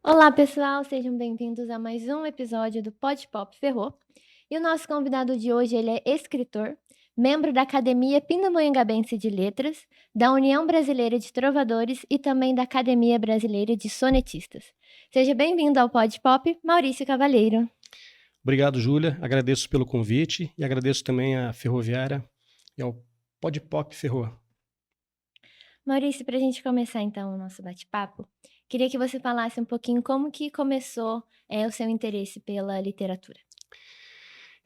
Olá, pessoal, sejam bem-vindos a mais um episódio do Pod Pop Ferrou. E o nosso convidado de hoje, ele é escritor, membro da Academia Pindamonhangabense de Letras, da União Brasileira de Trovadores e também da Academia Brasileira de Sonetistas. Seja bem-vindo ao Pod Pop, Maurício Cavalheiro. Obrigado, Júlia. Agradeço pelo convite e agradeço também à Ferroviária e ao Podpop Ferro. Maurício, para a gente começar então o nosso bate-papo, queria que você falasse um pouquinho como que começou o seu interesse pela literatura.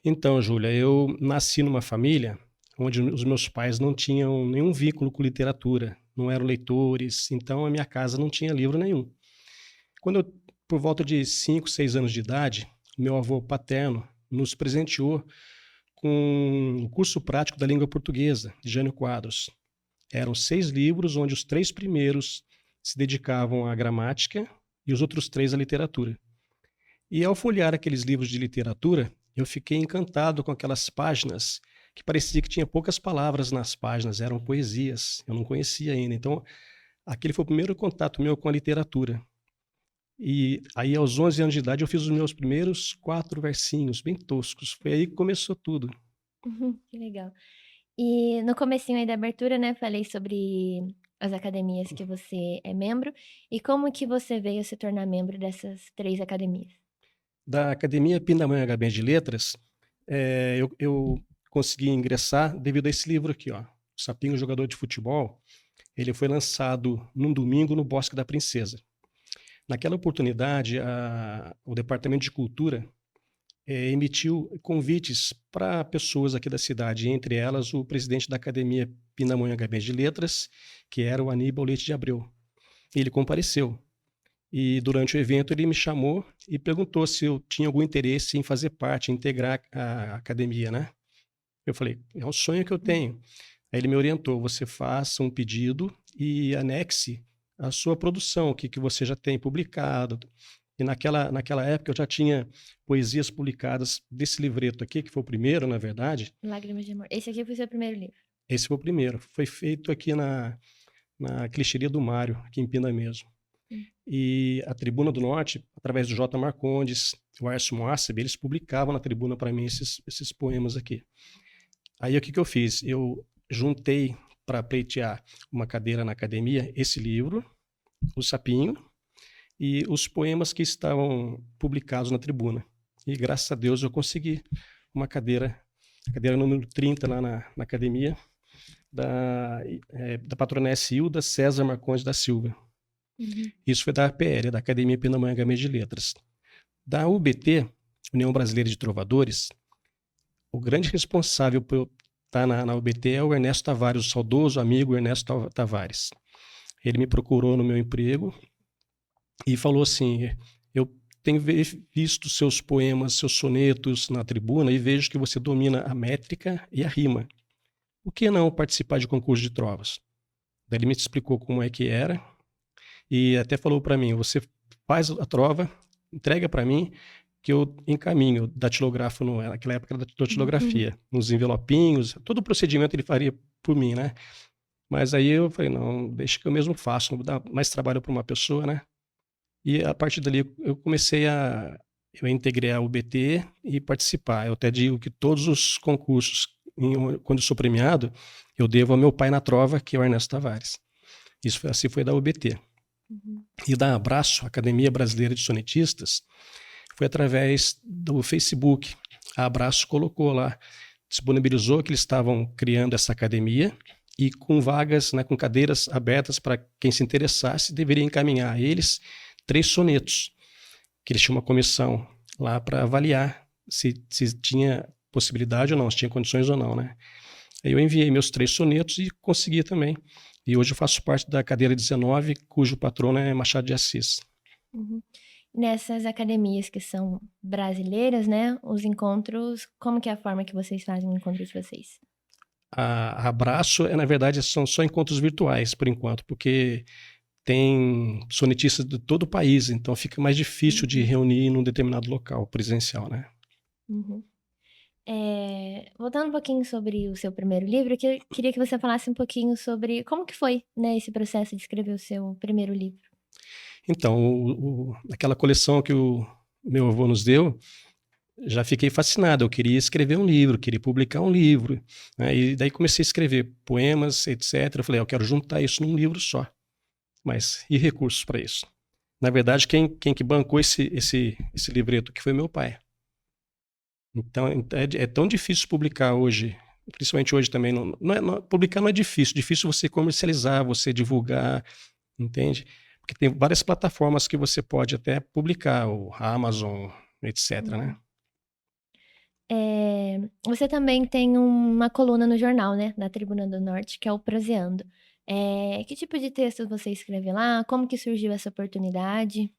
Então, Júlia, eu nasci numa família onde os meus pais não tinham nenhum vínculo com literatura, não eram leitores, então a minha casa não tinha livro nenhum. Quando eu, por volta de 5, 6 anos de idade, meu avô paterno nos presenteou com o curso prático da língua portuguesa, de Jânio Quadros. Eram 6 livros, onde os 3 primeiros se dedicavam à gramática e os outros 3 à literatura. E ao folhear aqueles livros de literatura, eu fiquei encantado com aquelas páginas que parecia que tinha poucas palavras nas páginas, eram poesias, eu não conhecia ainda. Então, aquele foi o primeiro contato meu com a literatura. E aí, aos 11 anos de idade, eu fiz os meus primeiros 4 versinhos, bem toscos. Foi aí que começou tudo. Que legal. E no comecinho aí da abertura, né, falei sobre as academias que você é membro, e como que você veio a se tornar membro dessas 3 academias? Da Academia Pindamonhangaba de Letras, eu consegui ingressar devido a esse livro aqui, ó, Sapinho Jogador de Futebol. Ele foi lançado num domingo no Bosque da Princesa. Naquela oportunidade, o Departamento de Cultura emitiu convites para pessoas aqui da cidade, entre elas o presidente da Academia Pindamonhangaba de Letras, que era o Aníbal Leite de Abreu. Ele compareceu. E durante o evento ele me chamou e perguntou se eu tinha algum interesse em fazer parte, integrar a academia, né? Eu falei, é um sonho que eu Hum. tenho. Aí ele me orientou, você faça um pedido e anexe a sua produção, o que você já tem publicado. E naquela época eu já tinha poesias publicadas desse livreto aqui, que foi o primeiro, na verdade. Lágrimas de Amor. Esse aqui foi o seu primeiro livro? Esse foi o primeiro. Foi feito aqui na Clicheria do Mário, aqui em Pina mesmo. Hum. E a Tribuna do Norte, através do J. Marcondes, o Aécio Moaceb, eles publicavam na Tribuna para mim esses poemas aqui. Aí o que eu fiz? Eu juntei para pleitear uma cadeira na academia esse livro, O Sapinho, e os poemas que estavam publicados na Tribuna. E graças a Deus eu consegui uma cadeira, a cadeira número 30 lá na academia, da patronessa Hilda César Marcondes da Silva. Uhum. Isso foi da APL, da Academia Pindamonhangaba de Letras. Da UBT, União Brasileira de Trovadores, o grande responsável por estar na UBT é o Ernesto Tavares, o saudoso amigo Ernesto Tavares. Ele me procurou no meu emprego e falou assim, eu tenho visto seus poemas, seus sonetos na tribuna e vejo que você domina a métrica e a rima. Por que não participar de concurso de trovas? Daí ele me explicou como é que era e até falou para mim, você faz a trova, entrega para mim, que eu encaminho datilografo, naquela época da Uhum. datilografia, nos envelopinhos, todo o procedimento ele faria por mim, né? Mas aí eu falei, não, deixa que eu mesmo faço, não vou dar mais trabalho para uma pessoa, né? E a partir dali eu comecei eu integrei a UBT e participar. Eu até digo que todos os concursos, quando eu sou premiado, eu devo ao meu pai na trova, que é o Ernesto Tavares. Isso assim foi da UBT. Uhum. E da Abraço, Academia Brasileira de Sonetistas, foi através do Facebook. A Abraço colocou lá, disponibilizou que eles estavam criando essa academia e com vagas, né, com cadeiras abertas para quem se interessasse, deveria encaminhar a eles 3 sonetos, que eles tinham uma comissão lá para avaliar se tinha possibilidade ou não, se tinha condições ou não, né? Aí eu enviei meus 3 sonetos e consegui também. E hoje eu faço parte da cadeira 19, cujo patrono é Machado de Assis. Uhum. Nessas academias que são brasileiras, né, os encontros, como que é a forma que vocês fazem o encontro de vocês? A Abraço, na verdade, são só encontros virtuais por enquanto, porque tem sonetistas de todo o país, então fica mais difícil de Uhum. reunir num determinado local presencial, né? Uhum. Voltando um pouquinho sobre o seu primeiro livro, que eu queria que você falasse um pouquinho sobre como que foi, né, esse processo de escrever o seu primeiro livro. Então, aquela coleção que o meu avô nos deu, já fiquei fascinado. Eu queria escrever um livro, queria publicar um livro, né? E daí comecei a escrever poemas, etc. Eu falei, eu quero juntar isso num livro só. Mas e recursos para isso? Na verdade, quem que bancou esse livreto que foi meu pai. Então, é tão difícil publicar hoje, principalmente hoje também. Publicar não é difícil você comercializar, você divulgar, entende? Porque tem várias plataformas que você pode até publicar, o Amazon, etc, né? Você também tem uma coluna no jornal, né, da Tribuna do Norte, que é o Proseando. Que tipo de texto você escreve lá? Como que surgiu essa oportunidade?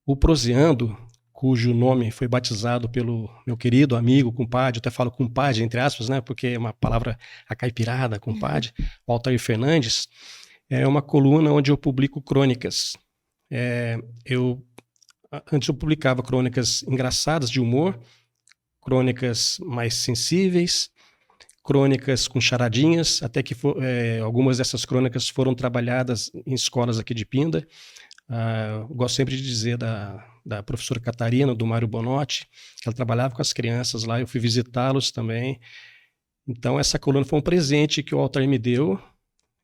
O Proseando, cujo nome foi batizado pelo meu querido amigo, compadre, eu até falo compadre, entre aspas, né, porque é uma palavra acaipirada, compadre, o Altair Fernandes, é uma coluna onde eu publico crônicas. Antes eu publicava crônicas engraçadas, de humor, crônicas mais sensíveis, crônicas com charadinhas, até que algumas dessas crônicas foram trabalhadas em escolas aqui de Pinda. Eu gosto sempre de dizer da professora Catarina, do Mário Bonotti, que ela trabalhava com as crianças lá, eu fui visitá-los também. Então essa coluna foi um presente que o Altair me deu,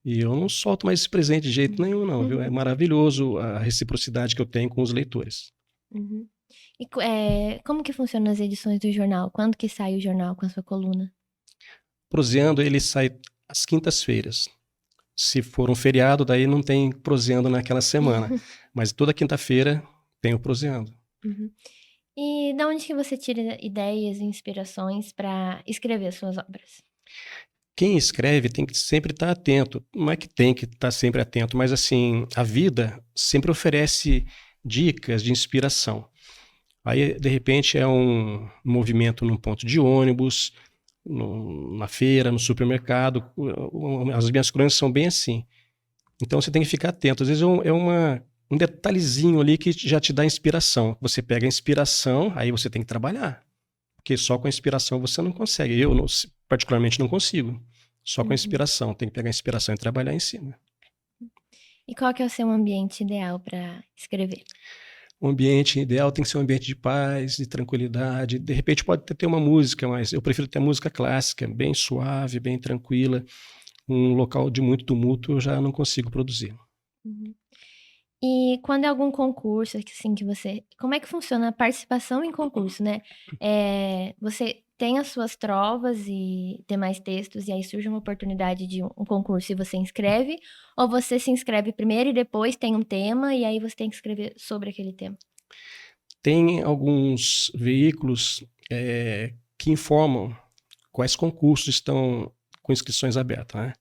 e eu não solto mais esse presente de jeito nenhum, não, viu? É maravilhoso a reciprocidade que eu tenho com os leitores. Uhum. E como que funcionam as edições do jornal? Quando que sai o jornal com a sua coluna? Proseando, ele sai às quintas-feiras. Se for um feriado, daí não tem Proseando naquela semana. Mas toda quinta-feira tem o Proseando. Uhum. E da onde que você tira ideias e inspirações para escrever as suas obras? Quem escreve tem que sempre estar atento. Não é que tem que estar sempre atento, mas assim, a vida sempre oferece dicas de inspiração. Aí, de repente, é um movimento num ponto de ônibus, na feira, no supermercado. As minhas crônicas são bem assim. Então você tem que ficar atento. Às vezes um detalhezinho ali que já te dá inspiração. Você pega a inspiração, aí você tem que trabalhar. Porque só com a inspiração você não consegue. Eu, particularmente, não consigo. Só com a inspiração. Tem que pegar a inspiração e trabalhar em cima. E qual que é o seu ambiente ideal para escrever? O ambiente ideal tem que ser um ambiente de paz, de tranquilidade. De repente pode ter uma música, mas eu prefiro ter música clássica, bem suave, bem tranquila. Um local de muito tumulto eu já não consigo produzir. Uhum. E quando é algum concurso, assim, que você... Como é que funciona a participação em concurso, né? Você tem as suas trovas e demais textos, e aí surge uma oportunidade de um concurso e você inscreve, ou você se inscreve primeiro e depois tem um tema, e aí você tem que escrever sobre aquele tema? Tem alguns veículos que informam quais concursos estão com inscrições abertas, né?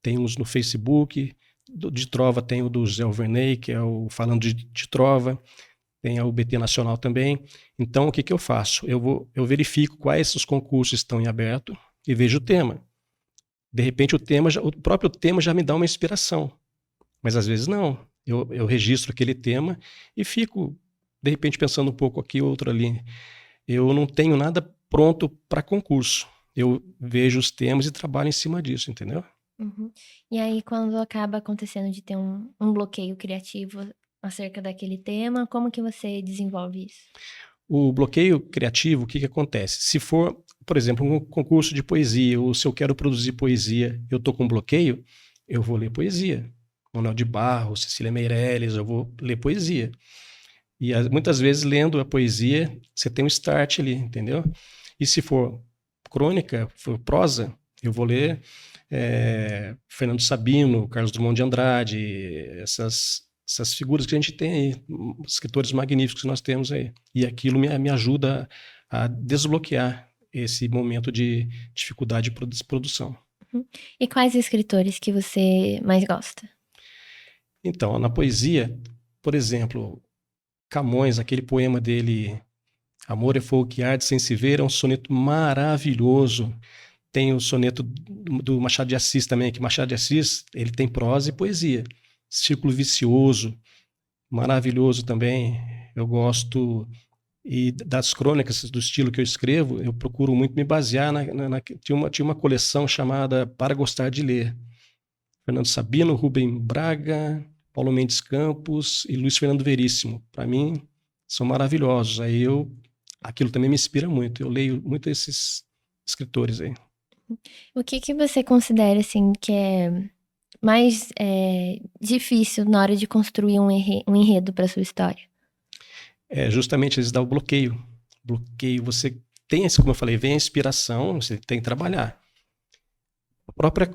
Tem uns no Facebook, de Trova tem o do Zé Alverney, que é o Falando de Trova, tem a UBT Nacional também. Então, o que eu faço? Eu verifico quais os concursos estão em aberto e vejo o tema. De repente, o próprio tema já me dá uma inspiração, mas às vezes não. Eu registro aquele tema e fico, de repente, pensando um pouco aqui, outro ali. Eu não tenho nada pronto para concurso. Eu vejo os temas e trabalho em cima disso, entendeu? Uhum. E aí, quando acaba acontecendo de ter um bloqueio criativo acerca daquele tema, como que você desenvolve isso? O bloqueio criativo, o que acontece? Se for, por exemplo, um concurso de poesia, ou se eu quero produzir poesia, eu estou com bloqueio, eu vou ler poesia. Manuel de Barros, Cecília Meirelles, eu vou ler poesia. E muitas vezes, lendo a poesia, você tem um start ali, entendeu? E se for crônica, for prosa, eu vou ler Fernando Sabino, Carlos Drummond de Andrade, essas figuras que a gente tem aí, escritores magníficos que nós temos aí. E aquilo me ajuda a desbloquear esse momento de dificuldade de produção. Uhum. E quais escritores que você mais gosta? Então, na poesia, por exemplo, Camões, aquele poema dele, Amor é fogo que arde sem se ver, é um soneto maravilhoso. Tem o soneto do Machado de Assis também, que Machado de Assis, ele tem prosa e poesia. Círculo Vicioso, maravilhoso também. Eu gosto, e das crônicas, do estilo que eu escrevo, eu procuro muito me basear tinha uma coleção chamada Para Gostar de Ler. Fernando Sabino, Rubem Braga, Paulo Mendes Campos e Luiz Fernando Veríssimo. Para mim, são maravilhosos. Aquilo também me inspira muito. Eu leio muito esses escritores aí. O que você considera, assim, que é mais difícil na hora de construir um enredo para sua história? Justamente eles dão o bloqueio. Bloqueio, você tem, como eu falei, vem a inspiração, você tem que trabalhar. A própria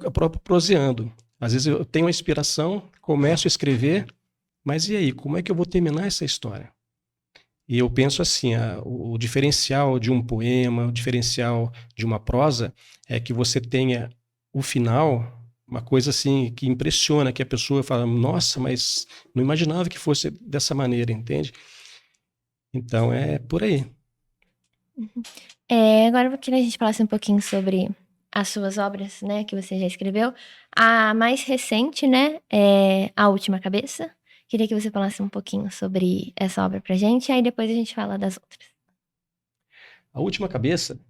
proseando. Às vezes eu tenho uma inspiração, começo a escrever, mas e aí, como é que eu vou terminar essa história? E eu penso assim, o diferencial de um poema, o diferencial de uma prosa, é que você tenha o final, uma coisa assim que impressiona, que a pessoa fala, nossa, mas não imaginava que fosse dessa maneira, entende? Então é por aí. Agora eu queria que a gente falasse um pouquinho sobre as suas obras, né, que você já escreveu. A mais recente, né, é A Última Cabeça. Queria que você falasse um pouquinho sobre essa obra pra gente, aí depois a gente fala das outras. A Última Cabeça,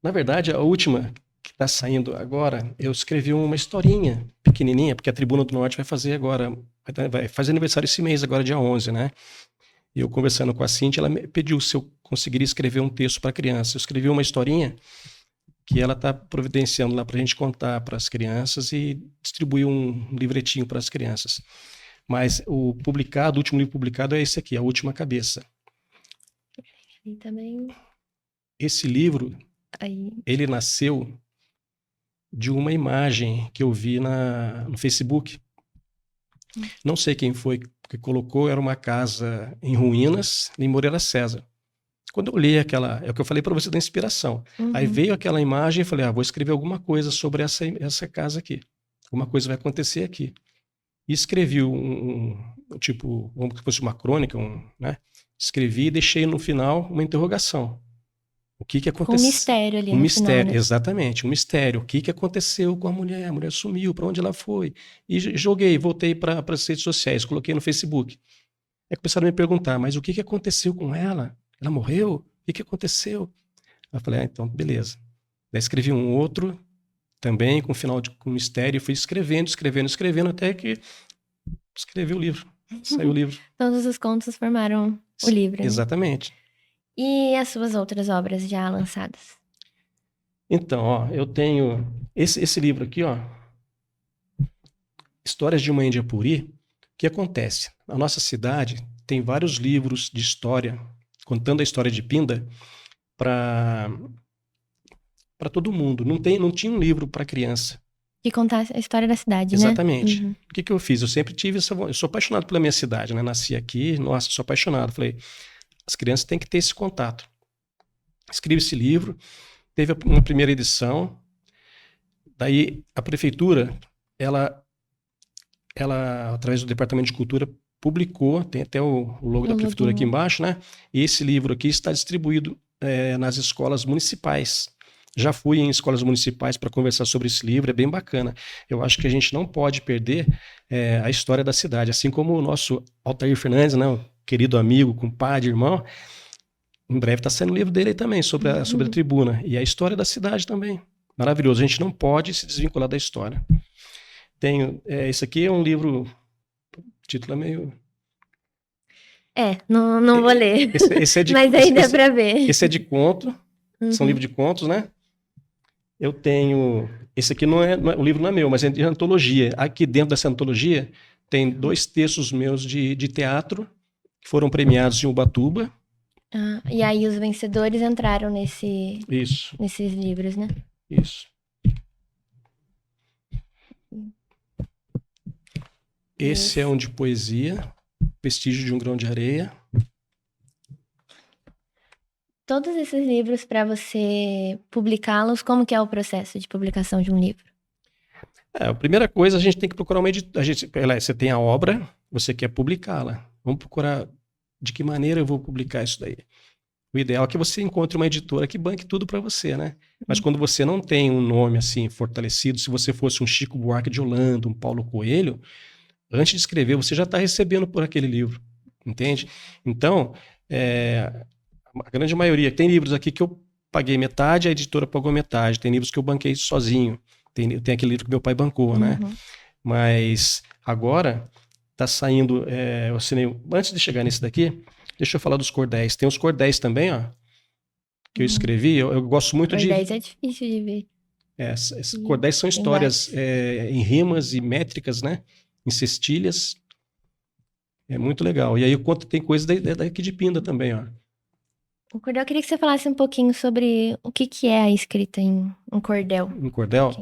na verdade, a última que está saindo agora, eu escrevi uma historinha pequenininha, porque a Tribuna do Norte vai fazer agora, vai fazer aniversário esse mês, agora dia 11, né? E eu conversando com a Cintia, ela me pediu se eu conseguiria escrever um texto para criança. Eu escrevi uma historinha que ela está providenciando lá para a gente contar para as crianças e distribuir um livretinho para as crianças. Mas o último livro publicado é esse aqui, A Última Cabeça. E também... Esse livro, ele nasceu de uma imagem que eu vi no Facebook. Não sei quem foi que colocou, era uma casa em ruínas em Moreira César. Quando eu li é o que eu falei para você da inspiração. Aí veio aquela imagem e falei, vou escrever alguma coisa sobre essa casa aqui. Alguma coisa vai acontecer aqui. E escrevi tipo, como se fosse uma crônica, né? Escrevi e deixei no final uma interrogação. O que aconteceu? Com um mistério ali no mistério, final, né? Exatamente, um mistério. O que aconteceu com a mulher sumiu, para onde ela foi? E voltei para as redes sociais, coloquei no Facebook. Aí começaram a me perguntar, mas o que aconteceu com ela? Ela morreu? O que aconteceu? Eu falei, então, beleza. Daí escrevi um outro, também com final com mistério, fui escrevendo, até que escrevi o livro. Saiu o livro. Todos os contos formaram o livro, né? Exatamente. E as suas outras obras já lançadas? Então, eu tenho esse livro aqui, Histórias de uma Índia Puri. O que acontece? Na nossa cidade tem vários livros de história, contando a história de Pinda para todo mundo. Não tinha um livro para criança. Que contasse a história da cidade, Exatamente. né? O que eu fiz? Eu sempre tive eu sou apaixonado pela minha cidade, né? Nasci aqui, nossa, sou apaixonado. Falei, as crianças têm que ter esse contato. Escrevi esse livro, teve uma primeira edição, daí a prefeitura, ela através do Departamento de Cultura, publicou, tem até o logo da prefeitura aqui embaixo, né? E esse livro aqui está distribuído nas escolas municipais. Já fui em escolas municipais para conversar sobre esse livro, é bem bacana. Eu acho que a gente não pode perder a história da cidade, assim como o nosso Altair Fernandes, né, um querido amigo, compadre, irmão, em breve está saindo o livro dele aí também, sobre a tribuna, e a história da cidade também. Maravilhoso, a gente não pode se desvincular da história. Esse aqui é um livro, o título é meio... Não vou ler, esse é de, mas aí dá para ver. Esse é de conto, são livros de contos, né? Eu tenho... Esse aqui o livro não é meu, mas é de antologia. Aqui dentro dessa antologia tem 2 textos meus de teatro que foram premiados em Ubatuba. E aí os vencedores entraram nesses livros, né? Isso. Esse é um de poesia, Vestígio de um Grão de Areia. Todos esses livros, para você publicá-los, como que é o processo de publicação de um livro? A primeira coisa, a gente tem que procurar uma editora. Você tem a obra, você quer publicá-la. Vamos procurar de que maneira eu vou publicar isso daí. O ideal é que você encontre uma editora que banque tudo para você, né? Mas quando você não tem um nome assim fortalecido, se você fosse um Chico Buarque de Holanda, um Paulo Coelho, antes de escrever, você já está recebendo por aquele livro, entende? Então, a grande maioria, tem livros aqui que eu paguei metade, a editora pagou metade, tem livros que eu banquei sozinho, tem aquele livro que meu pai bancou, né? Mas agora tá saindo, eu assinei, antes de chegar nesse daqui, deixa eu falar dos cordéis. Tem os cordéis também, ó, que eu escrevi, eu gosto muito de... Cordéis é difícil de ver. Esses cordéis são histórias em rimas e métricas, né? Em cestilhas. É muito legal. E aí eu conto, tem coisa daqui de Pinda também, ó. O cordel, eu queria que você falasse um pouquinho sobre o que é a escrita em um cordel. Um cordel?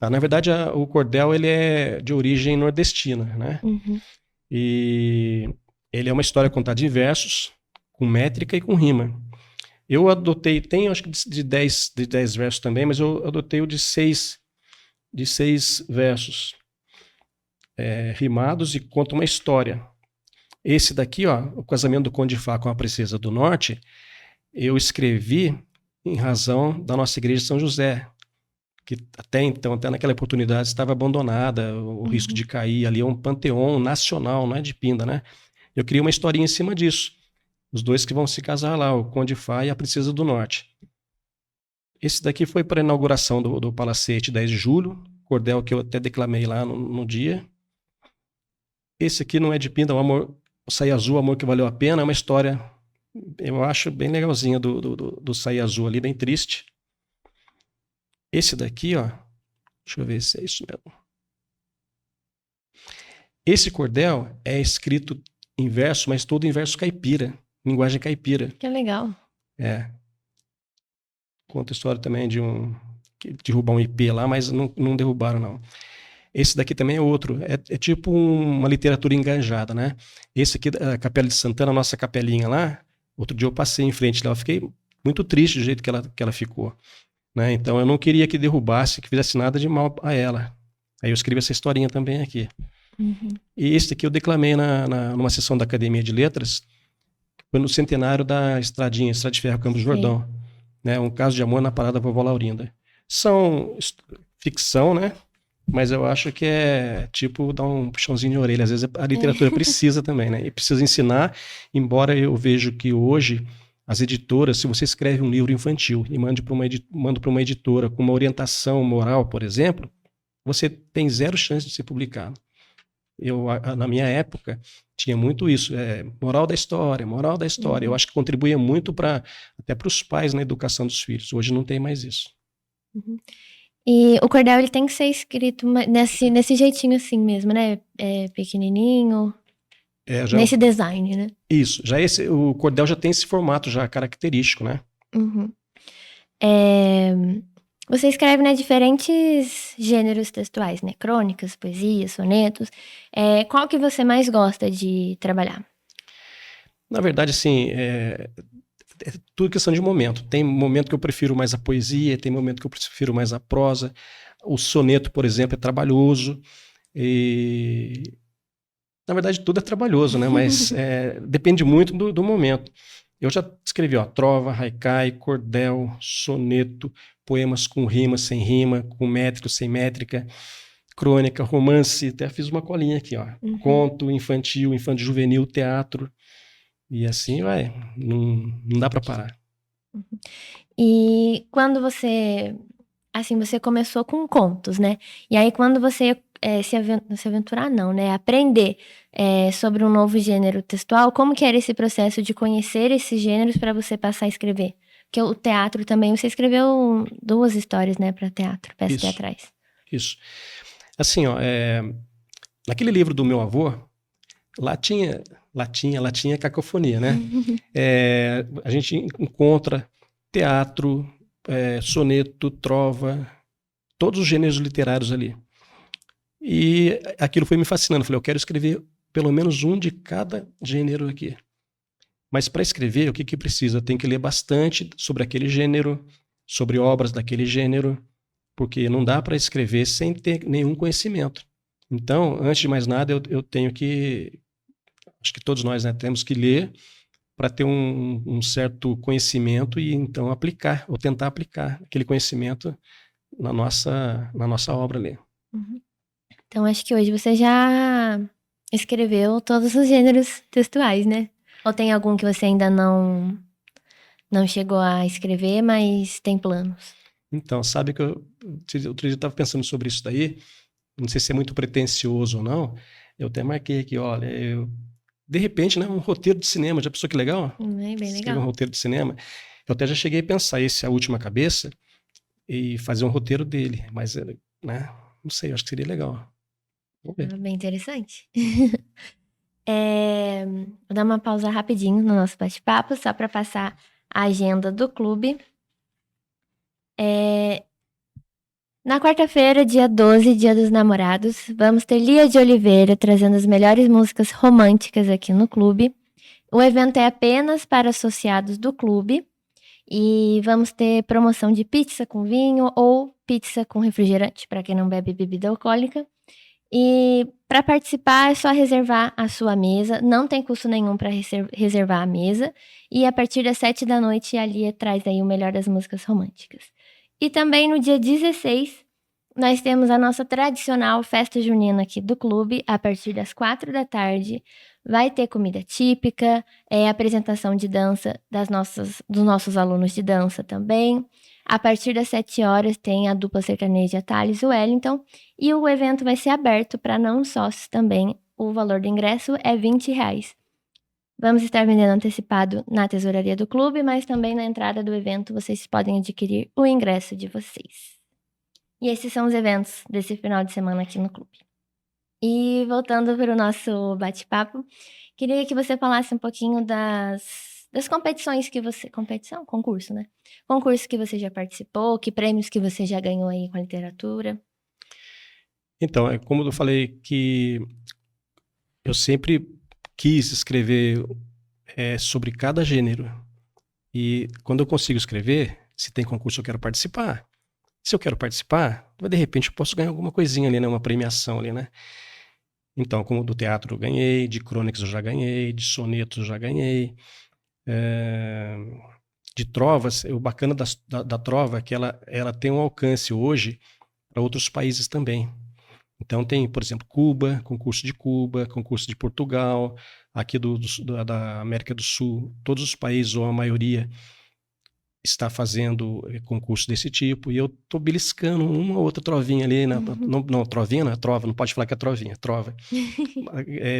Na verdade, o cordel ele é de origem nordestina, né? Uhum. E ele é uma história contada em versos, com métrica e com rima. Eu adotei, tem acho que de 10 versos também, mas eu adotei o de 6 versos rimados e conta uma história. Esse daqui, ó, o casamento do Conde Fá com a Princesa do Norte, eu escrevi em razão da nossa igreja de São José, que até então, até naquela oportunidade, estava abandonada, o risco de cair. Ali é um panteão nacional, não é de Pinda, né? Eu criei uma historinha em cima disso. Os dois que vão se casar lá, o Conde Fá e a Princesa do Norte. Esse daqui foi para a inauguração do Palacete, 10 de julho, cordel que eu até declamei lá no dia. Esse aqui não é de Pinda, o Saia Azul, Amor que Valeu a Pena, é uma história, eu acho, bem legalzinha do Saia Azul ali, bem triste. Esse daqui, ó, deixa eu ver se é isso mesmo. Esse cordel é escrito em verso, mas todo em verso caipira, linguagem caipira. Que legal. Conta a história também de derrubar um IP lá, mas não derrubaram, não. Esse daqui também é outro, é tipo uma literatura enganjada, né? Esse aqui, a Capela de Santana, a nossa capelinha lá, outro dia eu passei em frente dela, fiquei muito triste do jeito que ela ficou, né? Então eu não queria que derrubasse, que fizesse nada de mal a ela. Aí eu escrevi essa historinha também aqui. E esse aqui eu declamei numa sessão da Academia de Letras, foi no centenário da Estrada de Ferro Campos do Jordão, né? Um caso de amor na parada Vovó Laurinda. São ficção, né? Mas eu acho que é tipo dar um puxãozinho de orelha. Às vezes a literatura precisa também, né? E precisa ensinar, embora eu vejo que hoje as editoras, se você escreve um livro infantil e manda para uma editora com uma orientação moral, por exemplo, você tem zero chance de ser publicado. Na minha época, tinha muito isso, moral da história. Eu acho que contribuía muito até para os pais na educação dos filhos. Hoje não tem mais isso. E o cordel, ele tem que ser escrito nesse jeitinho assim mesmo, né? Pequenininho, nesse design, né? Isso. O cordel já tem esse formato já característico, né? Você escreve, né, diferentes gêneros textuais, né? Crônicas, poesias, sonetos. Qual que você mais gosta de trabalhar? Na verdade, assim, é tudo questão de momento. Tem momento que eu prefiro mais a poesia, tem momento que eu prefiro mais a prosa. O soneto, por exemplo, é trabalhoso. Na verdade, tudo é trabalhoso, né? Mas depende muito do momento. Eu já escrevi, ó, trova, haikai, cordel, soneto, poemas com rima, sem rima, com métrica, sem métrica, crônica, romance, até fiz uma colinha aqui, ó. Conto, infantil, infanto-juvenil, teatro. E assim vai, não dá para parar. E quando você começou com contos, né? E aí quando você se aventurar não, né? Aprender sobre um novo gênero textual, como que era esse processo de conhecer esses gêneros para você passar a escrever? Porque o teatro também, você escreveu 2 histórias, né, para teatro, peças teatrais. Isso. Assim, ó, naquele livro do meu avô, lá tinha cacofonia, né? A gente encontra teatro, soneto, trova, todos os gêneros literários ali. E aquilo foi me fascinando. Falei, eu quero escrever pelo menos um de cada gênero aqui. Mas para escrever, o que precisa? Tem que ler bastante sobre aquele gênero, sobre obras daquele gênero, porque não dá para escrever sem ter nenhum conhecimento. Então, antes de mais nada, eu tenho que... Acho que todos nós, né, temos que ler para ter um certo conhecimento e então aplicar, ou tentar aplicar aquele conhecimento na nossa obra ali. Então, acho que hoje você já escreveu todos os gêneros textuais, né? Ou tem algum que você ainda não chegou a escrever, mas tem planos? Então, sabe que outro dia eu estava pensando sobre isso daí, não sei se é muito pretensioso ou não, Eu até marquei aqui, olha, de repente, né, um roteiro de cinema, já pensou que legal? Bem Escrever um legal. roteiro de cinema. Eu até já cheguei a pensar esse A Última Cabeça e fazer um roteiro dele, mas, né, não sei, eu acho que seria legal. Vamos ver. Bem interessante. Vou dar uma pausa rapidinho no nosso bate-papo, só para passar a agenda do clube. Na quarta-feira, dia 12, Dia dos Namorados, vamos ter Lia de Oliveira trazendo as melhores músicas românticas aqui no clube. O evento é apenas para associados do clube e vamos ter promoção de pizza com vinho ou pizza com refrigerante, para quem não bebe bebida alcoólica. E para participar é só reservar a sua mesa, não tem custo nenhum para reservar a mesa. E a partir das 7 da noite a Lia traz aí o melhor das músicas românticas. E também no dia 16, nós temos a nossa tradicional festa junina aqui do clube, a partir das 4 da tarde. Vai ter comida típica, apresentação de dança dos nossos alunos de dança também. A partir das 7 horas tem a dupla sertaneja Thales e Wellington. E o evento vai ser aberto para não sócios também. O valor do ingresso é R$20. Vamos estar vendendo antecipado na tesouraria do clube, mas também na entrada do evento vocês podem adquirir o ingresso de vocês. E esses são os eventos desse final de semana aqui no clube. E voltando para o nosso bate-papo, queria que você falasse um pouquinho das competições que você... Competição? Concurso, né? Concurso que você já participou, que prêmios que você já ganhou aí com a literatura. Então, é como eu falei que eu sempre quis escrever sobre cada gênero. E quando eu consigo escrever, se tem concurso eu quero participar. Se eu quero participar, de repente eu posso ganhar alguma coisinha ali, né? Uma premiação ali, né? Então, como do teatro eu ganhei, de crônicas eu já ganhei, de sonetos eu já ganhei. De trovas, o bacana da trova é que ela tem um alcance hoje para outros países também. Então tem, por exemplo, Cuba, concurso de Portugal, aqui da América do Sul, todos os países, ou a maioria, está fazendo concurso desse tipo, e eu estou beliscando uma ou outra trovinha ali, não, trovinha não é trova, não pode falar que é trovinha, trova,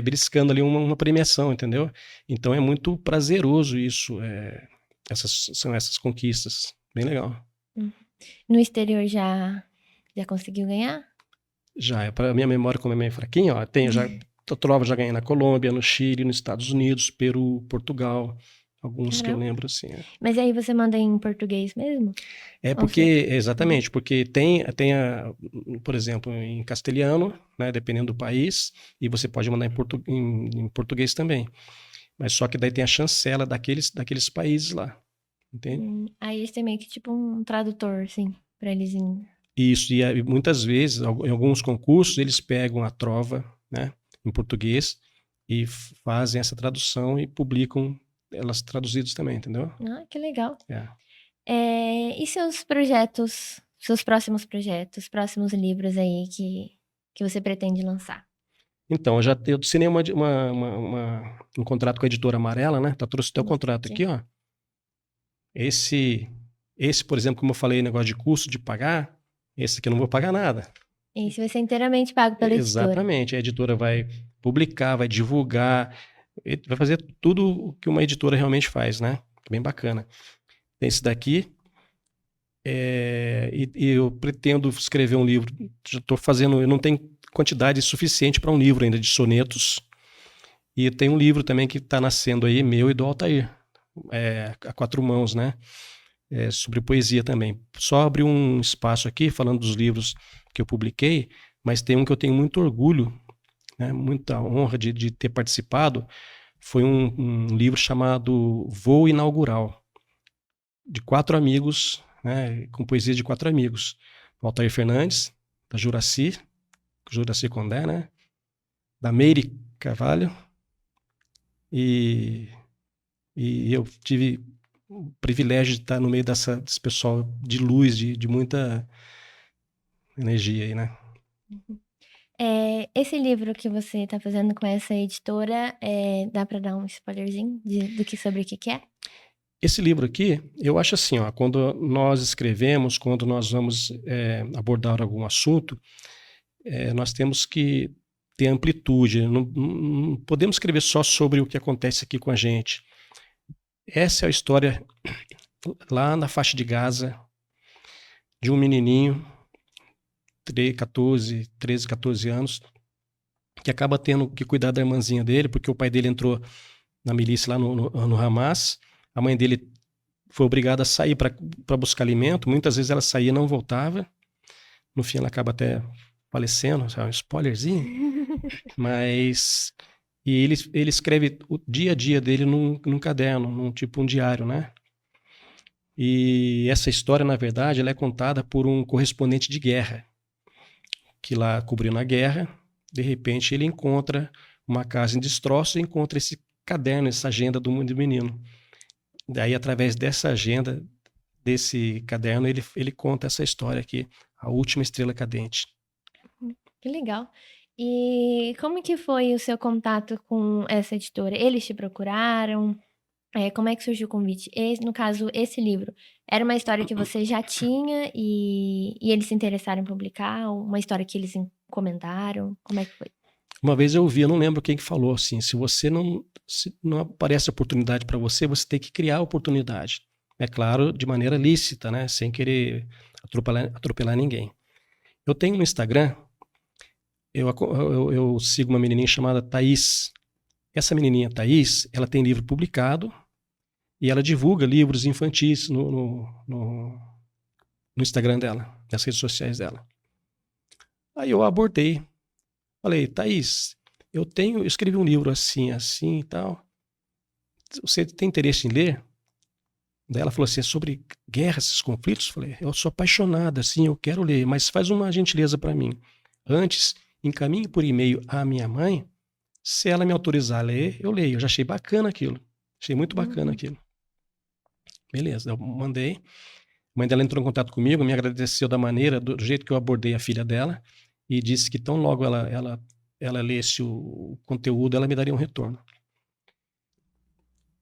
beliscando ali uma premiação, entendeu? Então é muito prazeroso isso, são essas conquistas, bem legal. No exterior já conseguiu ganhar? Já, para a minha memória, como é meio fraquinha, ó, trova já ganhei na Colômbia, no Chile, nos Estados Unidos, Peru, Portugal, alguns que eu lembro, assim. Mas aí você manda em português mesmo? Exatamente, porque tem por exemplo, em castelhano, né, dependendo do país, e você pode mandar em português também. Mas só que daí tem a chancela daqueles países lá, entende? Aí eles têm meio que tipo um tradutor, assim, para eles... Isso, e muitas vezes, em alguns concursos, eles pegam a trova, né, em português e fazem essa tradução e publicam elas traduzidas também, entendeu? Ah, que legal. E seus projetos, seus próximos projetos, próximos livros aí que você pretende lançar? Então, eu assinei um contrato com a Editora Amarela, né? Trouxe até o contrato aqui, ó. Esse, por exemplo, como eu falei, negócio de custo de pagar, esse aqui eu não vou pagar nada. Esse vai ser inteiramente pago pela editora. Exatamente. A editora vai publicar, vai divulgar, vai fazer tudo o que uma editora realmente faz, né? Bem bacana. Tem esse daqui. E eu pretendo escrever um livro. Já estou fazendo, eu não tenho quantidade suficiente para um livro ainda de sonetos. E tem um livro também que está nascendo aí, meu e do Altair, a quatro mãos, né? Sobre poesia também. Só abri um espaço aqui falando dos livros que eu publiquei, mas tem um que eu tenho muito orgulho, né? Muita honra de ter participado. Foi um livro chamado Voo Inaugural, de 4 amigos, né? Com poesia de 4 amigos. O Altair Fernandes, da Juraci Condé, né? Da Meire Carvalho, e eu tive o privilégio de estar no meio desse pessoal de luz, de muita energia aí, né? Esse livro que você está fazendo com essa editora, dá para dar um spoilerzinho sobre o que é? Esse livro aqui, eu acho assim, ó, quando nós escrevemos, quando nós vamos abordar algum assunto, nós temos que ter amplitude. Não podemos escrever só sobre o que acontece aqui com a gente. Essa é a história lá na faixa de Gaza, de um menininho, 13, 14 anos, que acaba tendo que cuidar da irmãzinha dele, porque o pai dele entrou na milícia lá no Hamas, a mãe dele foi obrigada a sair para buscar alimento, muitas vezes ela saía e não voltava, no fim ela acaba até falecendo, sabe, um spoilerzinho, mas... E ele escreve o dia a dia dele num caderno, tipo um diário, né? E essa história, na verdade, ela é contada por um correspondente de guerra, que lá cobriu na guerra, de repente ele encontra uma casa em destroços e encontra esse caderno, essa agenda do menino. Daí, através dessa agenda, desse caderno, ele conta essa história aqui, A Última Estrela Cadente. Que legal. E como que foi o seu contato com essa editora? Eles te procuraram? Como é que surgiu o convite? No caso, esse livro, era uma história que você já tinha e eles se interessaram em publicar? Ou uma história que eles encomendaram? Como é que foi? Uma vez eu ouvi, eu não lembro quem que falou assim, se não aparece oportunidade para você, você tem que criar a oportunidade. É claro, de maneira lícita, né? Sem querer atropelar ninguém. Eu tenho no Instagram, eu sigo uma menininha chamada Thaís. Essa menininha Thaís, ela tem livro publicado e ela divulga livros infantis no Instagram dela, nas redes sociais dela. Aí eu abordei, falei, Thaís, eu escrevi um livro assim, assim e tal. Você tem interesse em ler? Daí ela falou assim, é sobre guerra, esses conflitos? Eu falei, eu sou apaixonada, assim, eu quero ler, mas faz uma gentileza para mim. Antes, encaminhe por e-mail à minha mãe, se ela me autorizar a ler, eu leio. Eu já achei bacana aquilo. Achei muito bacana aquilo. Beleza, eu mandei. A mãe dela entrou em contato comigo, me agradeceu da maneira, do jeito que eu abordei a filha dela, e disse que tão logo ela lesse o conteúdo, ela me daria um retorno.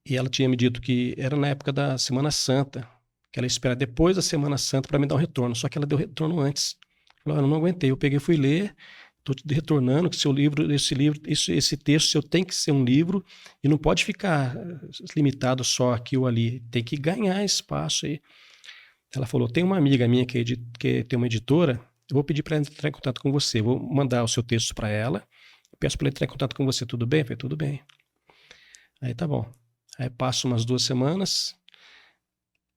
E ela tinha me dito que era na época da Semana Santa, que ela espera depois da Semana Santa para me dar um retorno. Só que ela deu retorno antes. Falou, eu não aguentei. Eu peguei e fui ler, estou te retornando que esse texto seu tem que ser um livro e não pode ficar limitado só aqui ou ali. Tem que ganhar espaço aí. Ela falou, tem uma amiga minha que tem uma editora, eu vou pedir para ela entrar em contato com você. Vou mandar o seu texto para ela. Peço para ela entrar em contato com você. Tudo bem? Eu falei, tudo bem. Aí tá bom. Aí passa umas 2 semanas,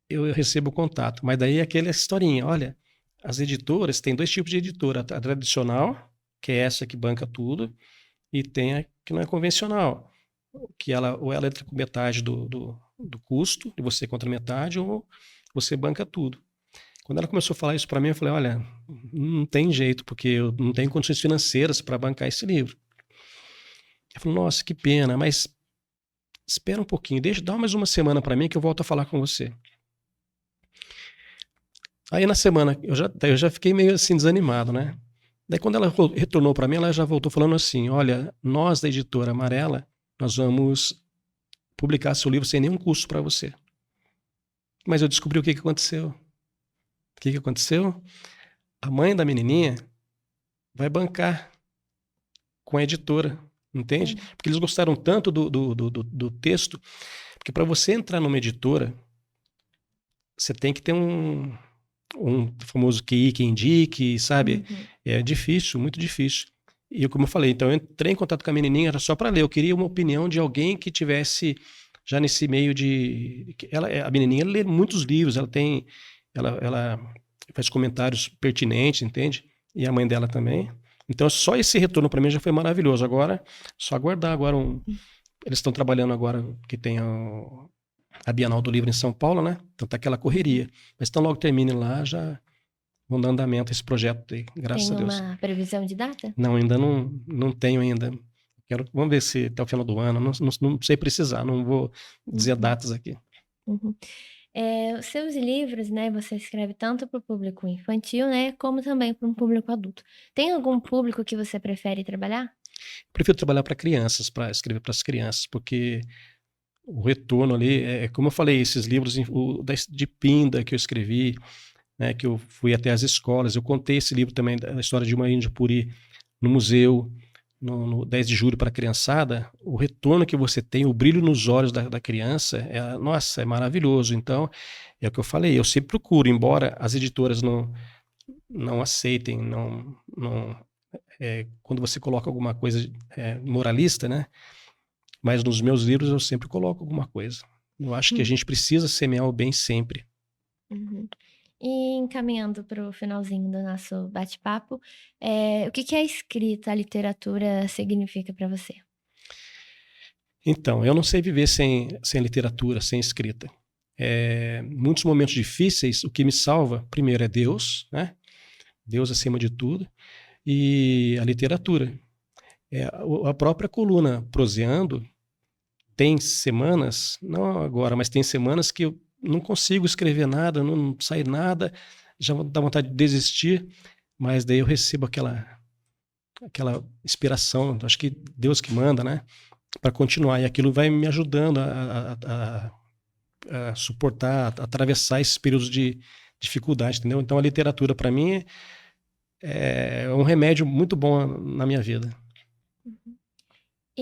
eu recebo o contato. Mas daí é aquela historinha, olha, as editoras, tem 2 tipos de editora. A tradicional, que é essa que banca tudo, e tem a que não é convencional, que ou ela entra com metade do custo, e você contra metade, ou você banca tudo. Quando ela começou a falar isso para mim, eu falei, olha, não tem jeito, porque eu não tenho condições financeiras para bancar esse livro. Eu falei, nossa, que pena, mas espera um pouquinho, dá mais uma semana para mim que eu volto a falar com você. Aí na semana, eu já fiquei meio assim desanimado, né? Daí quando ela retornou para mim, ela já voltou falando assim, olha, nós da editora Amarela, nós vamos publicar seu livro sem nenhum custo para você. Mas eu descobri o que aconteceu. O que aconteceu? A mãe da menininha vai bancar com a editora, entende? Porque eles gostaram tanto do texto, porque para você entrar numa editora, você tem que ter um famoso QI que indique, sabe? É difícil, muito difícil. E como eu falei, então eu entrei em contato com a menininha, era só para ler. Eu queria uma opinião de alguém que tivesse já nesse meio de... a menininha lê muitos livros, ela faz comentários pertinentes, entende? E a mãe dela também. Então só esse retorno para mim já foi maravilhoso. Agora, só aguardar agora eles estão trabalhando agora que tem a Bienal do Livro em São Paulo, né? Então tá aquela correria. Mas então logo termine lá, já vão dar andamento a esse projeto aí, graças a Deus. Tem uma previsão de data? Não, ainda não tenho ainda. Vamos ver se até o final do ano, não sei precisar, não vou dizer datas aqui. Os seus livros, né, você escreve tanto para o público infantil, né, como também para um público adulto. Tem algum público que você prefere trabalhar? Prefiro trabalhar para crianças, para escrever para as crianças, porque o retorno ali, como eu falei, esses livros de Pinda que eu escrevi, né, que eu fui até as escolas, eu contei esse livro também, a história de uma índia puri no museu, no 10 de julho para a criançada, o retorno que você tem, o brilho nos olhos da criança, nossa, é maravilhoso. Então, é o que eu falei, eu sempre procuro, embora as editoras não aceitem, quando você coloca alguma coisa moralista, né? Mas nos meus livros eu sempre coloco alguma coisa. Eu acho que a gente precisa semear o bem sempre. Uhum. E encaminhando para o finalzinho do nosso bate-papo, o que a escrita, a literatura significa para você? Então, eu não sei viver sem literatura, sem escrita. Muitos momentos difíceis, o que me salva, primeiro, é Deus, né? Deus acima de tudo, e a literatura. A própria coluna Proseando tem semanas, não agora, mas tem semanas que eu não consigo escrever nada, não sai nada, já dá vontade de desistir, mas daí eu recebo aquela inspiração, acho que Deus que manda, né? Para continuar, e aquilo vai me ajudando a suportar, a atravessar esses períodos de dificuldade, entendeu? Então a literatura para mim é um remédio muito bom na minha vida.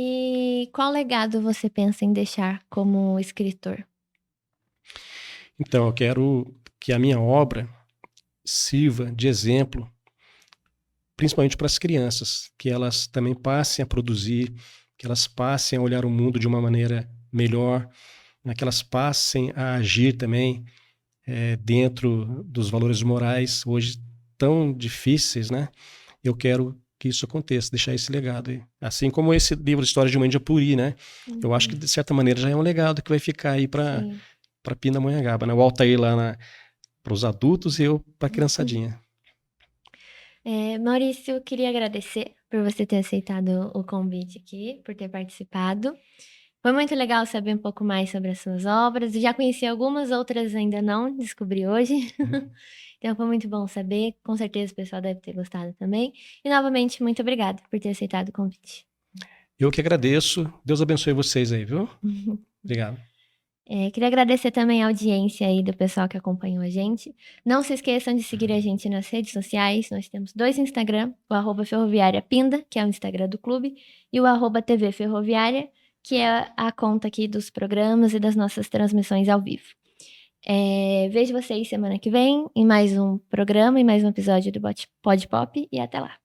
E qual legado você pensa em deixar como escritor? Então eu quero que a minha obra sirva de exemplo, principalmente para as crianças, que elas também passem a produzir, que elas passem a olhar o mundo de uma maneira melhor, né, que elas passem a agir também dentro dos valores morais hoje tão difíceis, né? Eu quero que isso aconteça, deixar esse legado aí. Assim como esse livro História de uma Índia Puri, né? Eu acho que de certa maneira já é um legado que vai ficar aí para Pindamonhangaba, né? O Altair lá para os adultos e eu para a criançadinha. Maurício, eu queria agradecer por você ter aceitado o convite aqui, por ter participado. Foi muito legal saber um pouco mais sobre as suas obras. Eu já conheci algumas, outras ainda não, descobri hoje. Então foi muito bom saber. Com certeza o pessoal deve ter gostado também. E novamente, muito obrigada por ter aceitado o convite. Eu que agradeço. Deus abençoe vocês aí, viu? Obrigado. Queria agradecer também a audiência aí do pessoal que acompanhou a gente. Não se esqueçam de seguir a gente nas redes sociais. Nós temos 2 Instagram, o @ferroviariapinda, que é o Instagram do clube, e o @TV Ferroviária, que é a conta aqui dos programas e das nossas transmissões ao vivo. Vejo vocês semana que vem em mais um programa, em mais um episódio do Pod Pop, e até lá.